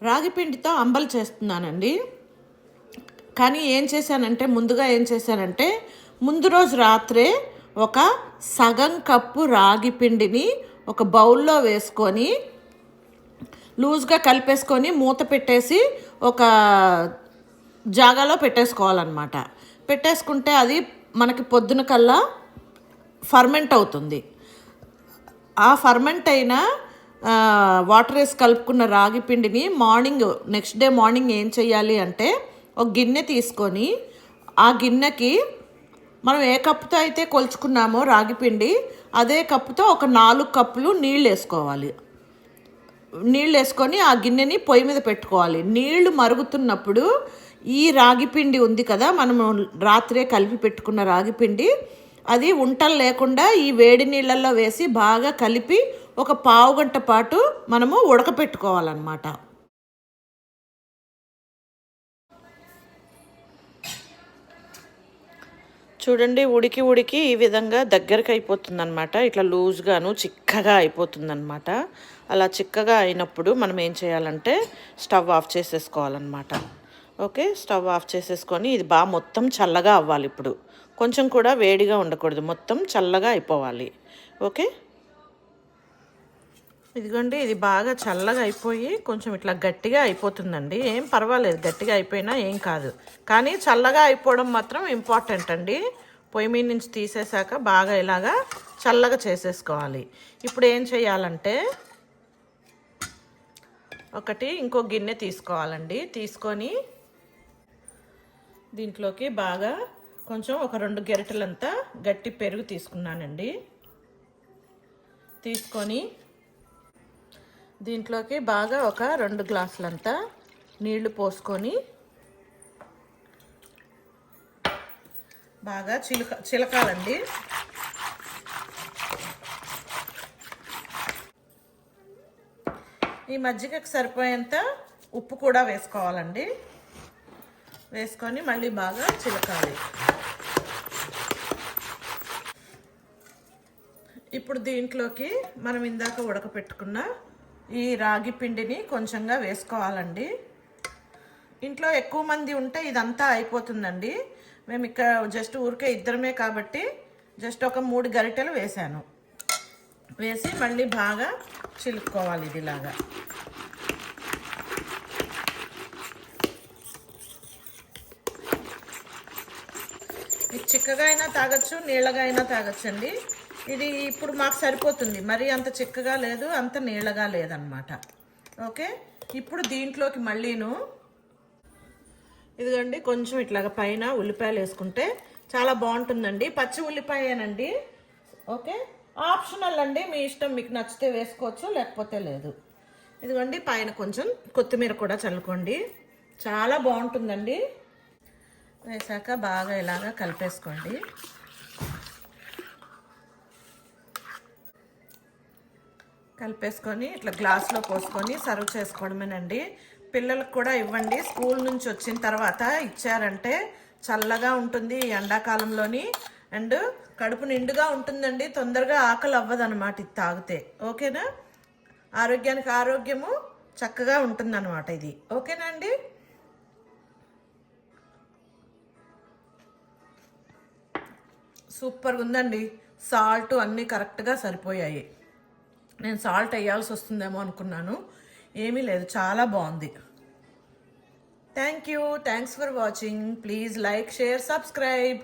రాగి పిండితో అంబలి చేస్తున్నానండి. కానీ ముందుగా ఏం చేశానంటే ముందు రోజు రాత్రే ఒక సగం కప్పు రాగి పిండిని ఒక బౌల్లో వేసుకొని లూజ్గా కలిపేసుకొని మూత పెట్టేసి ఒక జాగాలో పెట్టేసుకోవాలన్నమాట. పెట్టేసుకుంటే అది మనకి పొద్దున కల్లా ఫర్మెంట్ అవుతుంది. ఆ ఫర్మెంట్ అయిన వాటర్ వేసి కలుపుకున్న రాగి పిండిని నెక్స్ట్ డే మార్నింగ్ ఏం చేయాలి అంటే ఒక గిన్నె తీసుకొని ఆ గిన్నెకి మనం ఏ కప్పుతో అయితే కొలుచుకున్నామో రాగి పిండి అదే కప్పుతో ఒక 4 కప్పులు నీళ్ళు వేసుకోవాలి. నీళ్ళు వేసుకొని ఆ గిన్నెని పొయ్యి మీద పెట్టుకోవాలి. నీళ్లు మరుగుతున్నప్పుడు ఈ రాగి పిండి ఉంది కదా, మనము రాత్రే కలిపి పెట్టుకున్న రాగి పిండి, అది ఉంటలు లేకుండా ఈ వేడి నీళ్ళల్లో వేసి బాగా కలిపి ఒక పావు గంట పాటు మనము ఉడకపెట్టుకోవాలన్నమాట. చూడండి, ఉడికి ఈ విధంగా దగ్గరికి అయిపోతుందన్నమాట. ఇట్లా లూజ్గాను చిక్కగా అయిపోతుందన్నమాట. అలా చిక్కగా అయినప్పుడు మనం ఏం చేయాలంటే స్టవ్ ఆఫ్ చేసేసుకోవాలన్నమాట. ఓకే, స్టవ్ ఆఫ్ చేసేసుకొని ఇది బాగా మొత్తం చల్లగా అవ్వాలి. ఇప్పుడు కొంచెం కూడా వేడిగా ఉండకూడదు, మొత్తం చల్లగా అయిపోవాలి. ఓకే, ఇదిగోండి, ఇది బాగా చల్లగా అయిపోయి కొంచెం ఇట్లా గట్టిగా అయిపోతుందండి. ఏం పర్వాలేదు, గట్టిగా అయిపోయినా ఏం కాదు. కానీ చల్లగా అయిపోవడం మాత్రం ఇంపార్టెంట్ అండి. పొయ్యి మీద నుంచి తీసేసాక బాగా ఇలాగా చల్లగా చేసేసుకోవాలి. ఇప్పుడు ఏం చేయాలంటే ఇంకో గిన్నె తీసుకోవాలండి. తీసుకొని దీంట్లోకి బాగా కొంచెం ఒక 2 గరిటెలంతా గట్టి పెరుగు తీసుకున్నానండి. తీసుకొని దీంట్లోకి బాగా ఒక 2 గ్లాసులంతా నీళ్లు పోసుకొని బాగా చిలకాలండి. ఈ మజ్జిగకు సరిపోయేంత ఉప్పు కూడా వేసుకోవాలండి. వేసుకొని మళ్ళీ బాగా చిలకాలి. ఇప్పుడు దీంట్లోకి మనం ఇందాక ఉడకపెట్టుకున్న ఈ రాగి పిండిని కొంచెంగా వేసుకోవాలండి. ఇంట్లో ఎక్కువ మంది ఉంటే ఇదంతా అయిపోతుందండి. మేము ఇక్కడ జస్ట్ ఊరికే ఇద్దరమే కాబట్టి జస్ట్ ఒక 3 గరిటెలు వేసాను. వేసి మళ్ళీ బాగా చిలుక్కోవాలి. ఇదిలాగా ఇది చిక్కగా అయినా తాగొచ్చు, నీళ్ళగా అయినా తాగొచ్చండి. ఇది ఇప్పుడు మాకు సరిపోతుంది. మరి అంత చిక్కగా లేదు, అంత నీళ్ళగా లేదనమాట. ఓకే, ఇప్పుడు దీంట్లోకి మళ్ళీను ఇదిగోండి కొంచెం ఇట్లాగా పైన ఉల్లిపాయలు వేసుకుంటే చాలా బాగుంటుందండి. పచ్చి ఉల్లిపాయేనండి. ఓకే, ఆప్షనల్ అండి, మీ ఇష్టం. మీకు నచ్చితే వేసుకోవచ్చు, లేకపోతే లేదు. ఇదిగోండి పైన కొంచెం కొత్తిమీర కూడా చల్లుకోండి, చాలా బాగుంటుందండి. వేసాక బాగా ఇలాగా కలిపేసుకోండి. కలిపేసుకొని ఇట్లా గ్లాస్లో పోసుకొని సర్వ్ చేసుకోవడమేనండి. పిల్లలకు కూడా ఇవ్వండి. స్కూల్ నుంచి వచ్చిన తర్వాత ఇచ్చారంటే చల్లగా ఉంటుంది ఈ ఎండాకాలంలోని. అండ్ కడుపు నిండుగా ఉంటుందండి, తొందరగా ఆకలి అవ్వదన్నమాట ఇది తాగితే. ఓకేనా, ఆరోగ్యానికి ఆరోగ్యము, చక్కగా ఉంటుందన్నమాట ఇది. ఓకేనా అండి. సూపర్గా ఉందండి. సాల్ట్ అన్నీ కరెక్ట్గా సరిపోయాయి. నేను సాల్ట్ వేయాల్సి వస్తుందేమో అనుకున్నాను, ఏమీ లేదు, చాలా బాగుంది. Thanks for watching. Please like, share, subscribe.